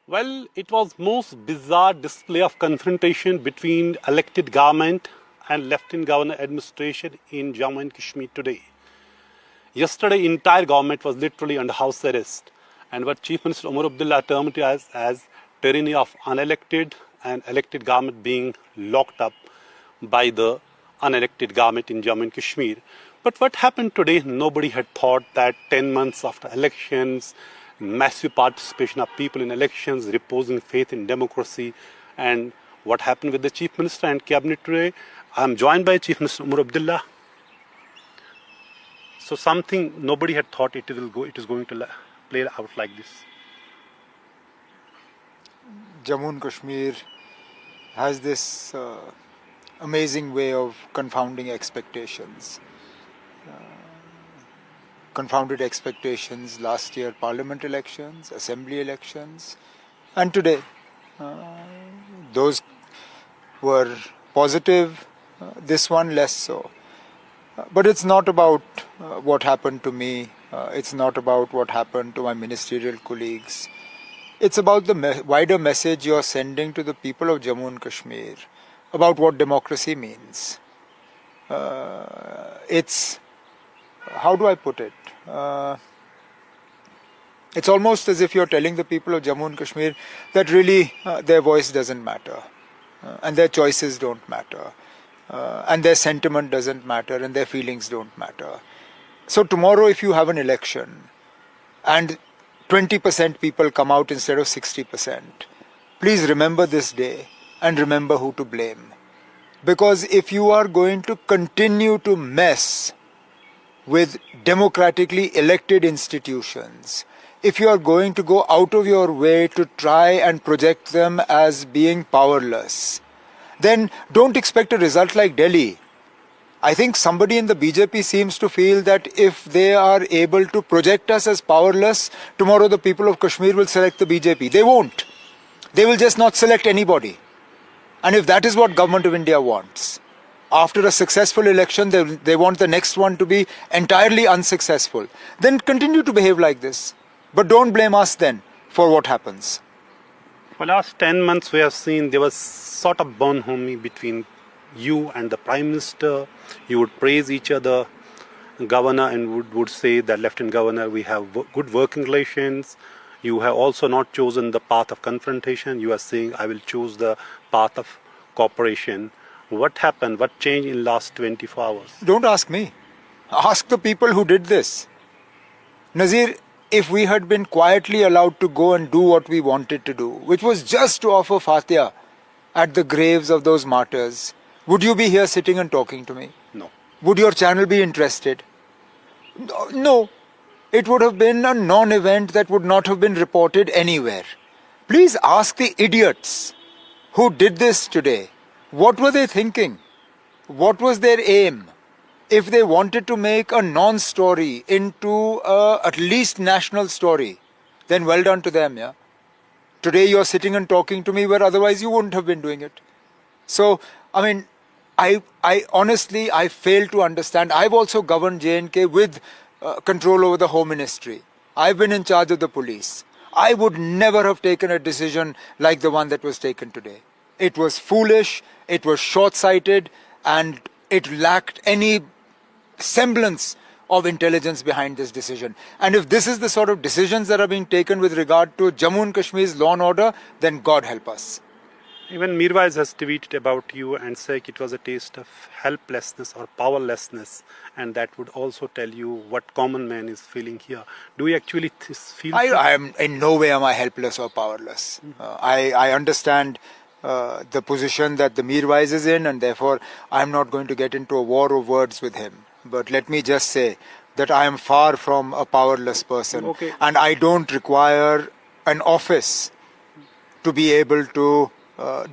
Well, it was most bizarre display of confrontation between elected government and Lieutenant Governor administration in Jammu and Kashmir today. Yesterday, entire government was literally under house arrest, and what Chief Minister Omar Abdullah termed it as tyranny of unelected and elected government being locked up by the unelected government in Jammu and Kashmir. But what happened today, nobody had thought that 10 months after elections, massive participation of people in elections, reposing faith in democracy, and what happened with the Chief Minister and Cabinet today. I am joined by Chief Minister Omar Abdullah. So something nobody had thought it is going to play out like this. Jammu and Kashmir has this amazing way of confounding expectations. Confounded expectations last year, parliament elections, assembly elections, and today. Those were positive, this one less so. But it's not about what happened to me, it's not about what happened to my ministerial colleagues. It's about the wider message you're sending to the people of Jammu and Kashmir about what democracy means. It's, how do I put it? It's almost as if you're telling the people of Jammu and Kashmir that really their voice doesn't matter, and their choices don't matter, and their sentiment doesn't matter, and their feelings don't matter. So tomorrow, if you have an election and 20% people come out instead of 60%, please remember this day and remember who to blame. Because if you are going to continue to mess with democratically elected institutions, if you are going to go out of your way to try and project them as being powerless, then don't expect a result like Delhi. I think somebody in the BJP seems to feel that if they are able to project us as powerless, tomorrow the people of Kashmir will select the BJP. They won't. They will just not select anybody. And if that is what Government of India wants, after a successful election, they want the next one to be entirely unsuccessful, then continue to behave like this. But don't blame us then for what happens. For last 10 months, we have seen there was sort of bonhomie between you and the Prime Minister. You would praise each other, Governor, and would say that Lieutenant Governor, we have good working relations. You have also not chosen the path of confrontation. You are saying, I will choose the path of cooperation. What happened? What changed in last 24 hours? Don't ask me. Ask the people who did this. Nazir, if we had been quietly allowed to go and do what we wanted to do, which was just to offer Fatiha at the graves of those martyrs, would you be here sitting and talking to me? No. Would your channel be interested? No. It would have been a non-event that would not have been reported anywhere. Please ask the idiots who did this today. What were they thinking? What was their aim? If they wanted to make a non-story into at least national story, then well done to them, yeah? Today you're sitting and talking to me where otherwise you wouldn't have been doing it. So, I mean, I honestly, I fail to understand. I've also governed J&K with control over the Home Ministry. I've been in charge of the police. I would never have taken a decision like the one that was taken today. It was foolish, it was short-sighted, and it lacked any semblance of intelligence behind this decision. And if this is the sort of decisions that are being taken with regard to Jammu and Kashmir's law and order, then God help us. Even Mirwais has tweeted about you and said it was a taste of helplessness or powerlessness, and that would also tell you what common man is feeling here. Do you actually feel? I am in no way am I helpless or powerless. I understand the position that the Mirwais is in, and therefore I am not going to get into a war of words with him. But let me just say that I am far from a powerless person, okay, and I don't require an office to be able to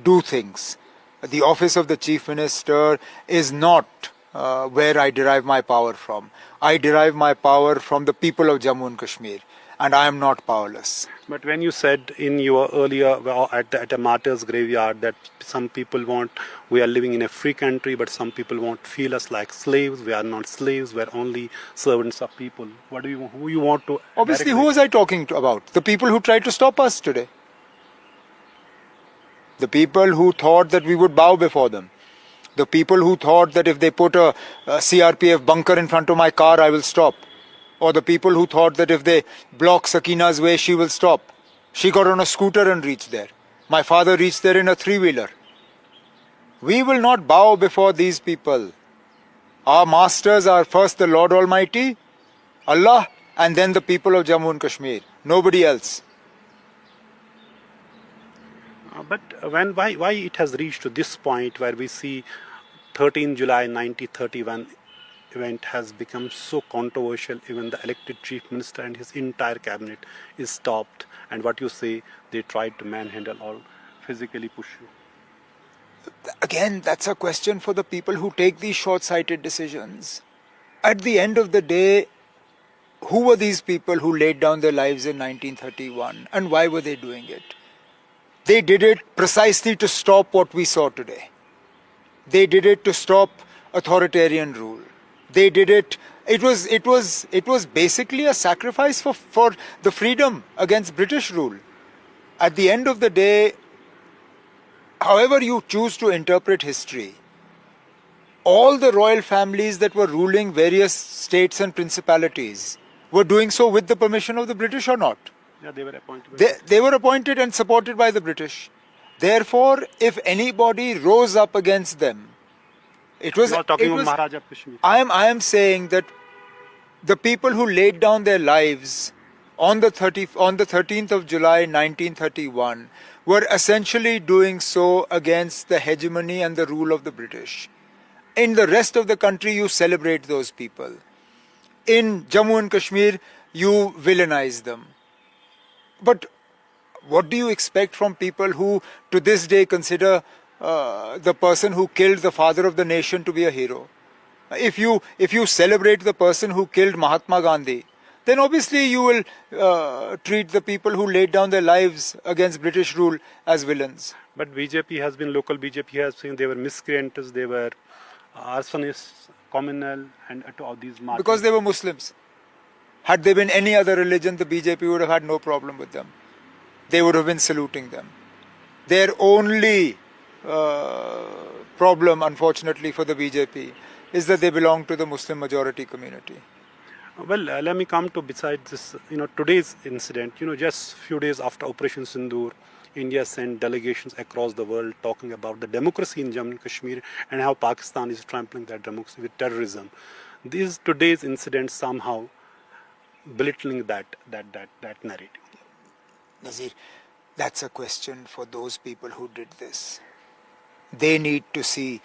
do things. The office of the Chief Minister is not where I derive my power from. I derive my power from the people of Jammu and Kashmir, and I am not powerless. But when you said in your earlier at a martyr's graveyard that some people we are living in a free country, but some people won't feel us like slaves. We are not slaves. We are only servants of people. Who you want to? Obviously, who was I talking about? The people who tried to stop us today. The people who thought that we would bow before them. The people who thought that if they put a CRPF bunker in front of my car, I will stop. Or the people who thought that if they block Sakina's way, she will stop. She got on a scooter and reached there. My father reached there in a three-wheeler. We will not bow before these people. Our masters are first the Lord Almighty, Allah, and then the people of Jammu and Kashmir. Nobody else. But why it has reached to this point where we see 13 July 1931 event has become so controversial, even the elected chief minister and his entire cabinet is stopped, and what you say, they tried to manhandle or physically push you. Again, that's a question for the people who take these short-sighted decisions. At the end of the day, who were these people who laid down their lives in 1931, and why were they doing it? They did it precisely to stop what we saw today. They did it to stop authoritarian rule. They did it. It was basically a sacrifice for the freedom against British rule. At the end of the day, however you choose to interpret history, all the royal families that were ruling various states and principalities were doing so with the permission of the British or not? Yeah, they were appointed. They were appointed and supported by the British. Therefore, if anybody rose up against them, it was... You are talking of Maharaja of Kashmir. I am saying that the people who laid down their lives on the 13th of July 1931 were essentially doing so against the hegemony and the rule of the British. In the rest of the country, you celebrate those people. In Jammu and Kashmir, you villainize them. But what do you expect from people who to this day consider the person who killed the father of the nation to be a hero? If you celebrate the person who killed Mahatma Gandhi, then obviously you will treat the people who laid down their lives against British rule as villains. But BJP has been, local BJP has been, they were miscreants, they were arsonists, communal, and to all these marches. Because they were Muslims. Had they been any other religion, the BJP would have had no problem with them. They would have been saluting them. Their only problem, unfortunately for the BJP, is that they belong to the Muslim majority community. Well, let me come to besides this, today's incident, just few days after Operation Sindoor, India sent delegations across the world talking about the democracy in Jammu and Kashmir and how Pakistan is trampling that democracy with terrorism. Today's incident somehow belittling that narrative. Nazir, that's a question for those people who did this. They need to see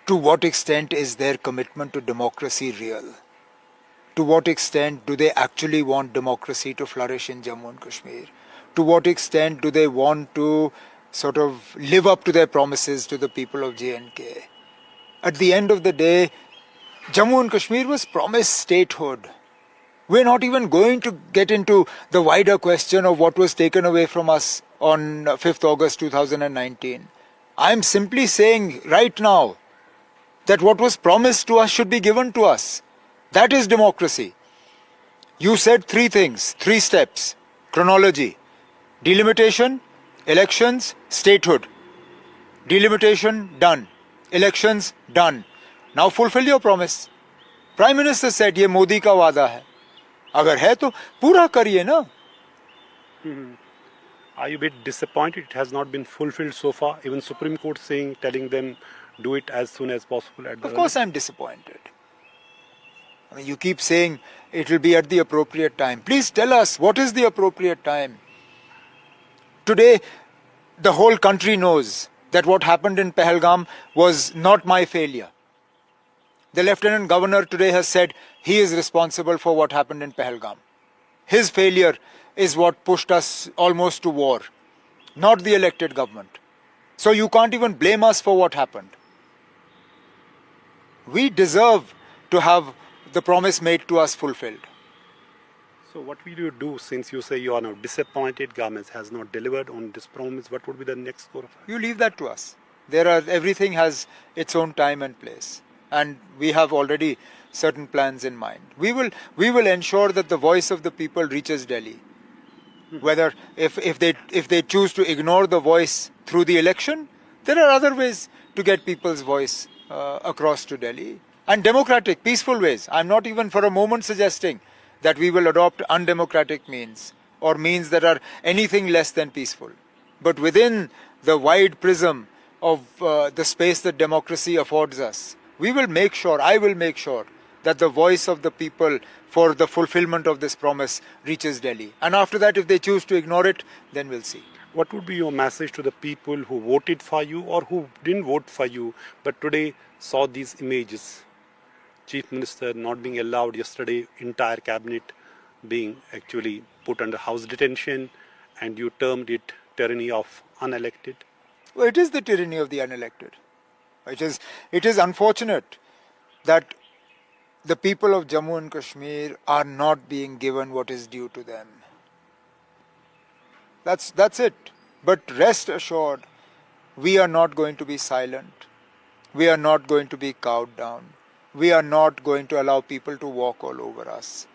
to what extent is their commitment to democracy real. To what extent do they actually want democracy to flourish in Jammu and Kashmir? To what extent do they want to sort of live up to their promises to the people of J&K? At the end of the day, Jammu and Kashmir was promised statehood. We're not even going to get into the wider question of what was taken away from us on 5th August 2019. I'm simply saying right now that what was promised to us should be given to us. That is democracy. You said three things, three steps. Chronology, delimitation, elections, statehood. Delimitation, done. Elections, done. Now fulfill your promise. Prime Minister said, ये मोदी का वादा है. अगर है तो पूरा करिए ना. Are you a bit disappointed it has not been fulfilled so far? Even Supreme Court telling them do it as soon as possible. Of course I'm disappointed. I mean, you keep saying it will be at the appropriate time. Please tell us, what is the appropriate time? Today, the whole country knows that what happened in Pahalgam was not my failure. The Lieutenant Governor today has said he is responsible for what happened in Pahalgam. His failure is what pushed us almost to war, not the elected government. So you can't even blame us for what happened. We deserve to have the promise made to us fulfilled. So what will you do since you say you are now disappointed, government has not delivered on this promise? What would be the next course of action? You leave that to us. Everything has its own time and place. And we have already certain plans in mind. We will ensure that the voice of the people reaches Delhi. Whether if they choose to ignore the voice through the election, there are other ways to get people's voice across to Delhi, and democratic, peaceful ways. I'm not even for a moment suggesting that we will adopt undemocratic means or means that are anything less than peaceful. But within the wide prism of the space that democracy affords us, I will make sure that the voice of the people for the fulfillment of this promise reaches Delhi. And after that, if they choose to ignore it, then we'll see. What would be your message to the people who voted for you or who didn't vote for you but today saw these images? Chief Minister not being allowed yesterday, entire cabinet being actually put under house detention, and you termed it tyranny of unelected. Well, it is the tyranny of the unelected. It is unfortunate that the people of Jammu and Kashmir are not being given what is due to them. That's it. But rest assured, we are not going to be silent. We are not going to be cowed down. We are not going to allow people to walk all over us.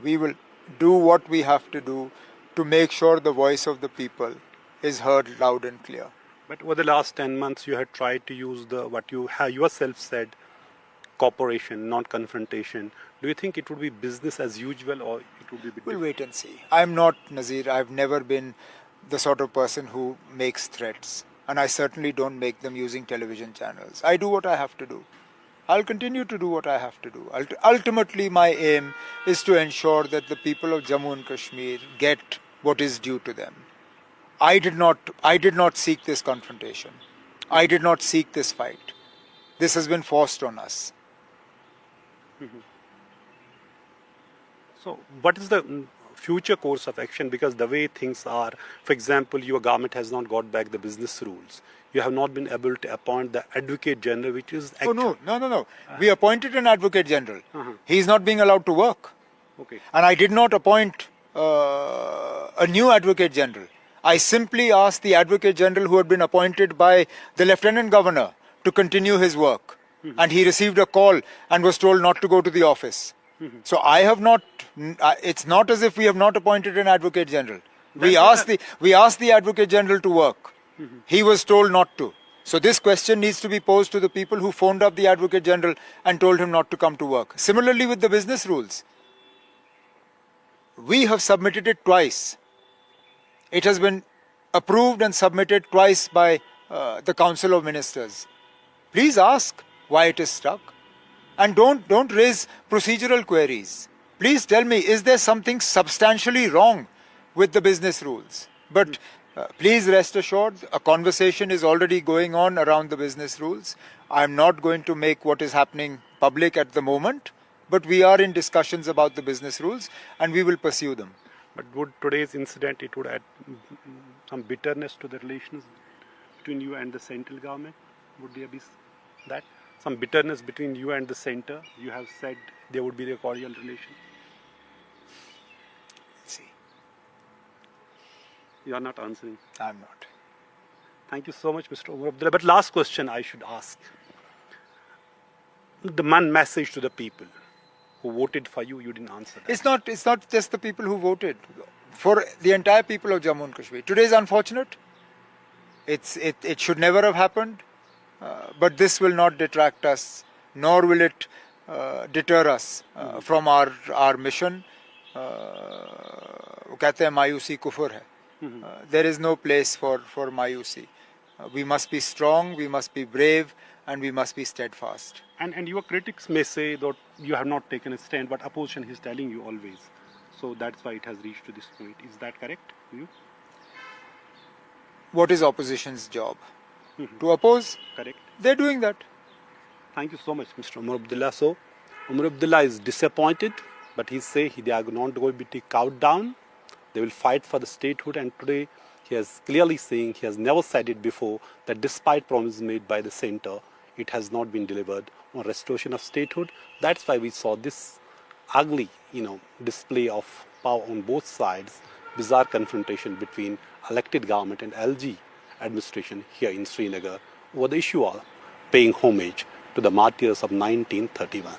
We will do what we have to do to make sure the voice of the people is heard loud and clear. But over the last 10 months, you had tried to use what you have yourself said, cooperation, not confrontation. Do you think it would be business as usual, or it would be? We'll wait and see. I'm not Nazir. I've never been the sort of person who makes threats, and I certainly don't make them using television channels. I do what I have to do. I'll continue to do what I have to do. Ultimately, my aim is to ensure that the people of Jammu and Kashmir get what is due to them. I did not seek this confrontation. I did not seek this fight. This has been forced on us. So, what is the future course of action? Because the way things are, for example, your government has not got back the business rules. You have not been able to appoint the Advocate General, which is actual. Oh, no. We appointed an Advocate General. He is not being allowed to work. Okay. And I did not appoint a new Advocate General. I simply asked the Advocate General who had been appointed by the Lieutenant Governor to continue his work. And he received a call and was told not to go to the office. So I have not, it's not as if we have not appointed an Advocate General. We asked the Advocate General to work. He was told not to. So this question needs to be posed to the people who phoned up the Advocate General and told him not to come to work. Similarly with the business rules. We have submitted it twice. It has been approved and submitted twice by the Council of Ministers. Please ask why it is stuck. And don't raise procedural queries. Please tell me, is there something substantially wrong with the business rules? But please rest assured, a conversation is already going on around the business rules. I'm not going to make what is happening public at the moment, but we are in discussions about the business rules and we will pursue them. But would today's incident, it would add some bitterness to the relations between you and the central government? Would there be that? Some bitterness between you and the center? You have said there would be a cordial relation. See. You are not answering. I'm not. Thank you so much, Mr. Omar Abdullah. But last question I should ask. The message to the people who voted for you, you didn't answer that. It's not just the people who voted. For the entire people of Jammu and Kashmir. Today is unfortunate. It should never have happened. But this will not detract us, nor will it deter us from our mission. कहते हैं मायूसी कुफर है. There is no place for मायूसी. We must be strong, we must be brave, and we must be steadfast. And your critics may say that you have not taken a stand, but opposition is telling you always. So that's why it has reached to this point. Is that correct? You? What is opposition's job? To oppose? Correct. They're doing that. Thank you so much, Mr. Omar Abdullah. So, Omar Abdullah is disappointed, but he say they are not going to be cowed down. They will fight for the statehood, and today he has clearly saying, he has never said it before, that despite promises made by the center, it has not been delivered on restoration of statehood. That's why we saw this ugly, display of power on both sides, bizarre confrontation between elected government and LG administration here in Srinagar over the issue of paying homage to the martyrs of 1931.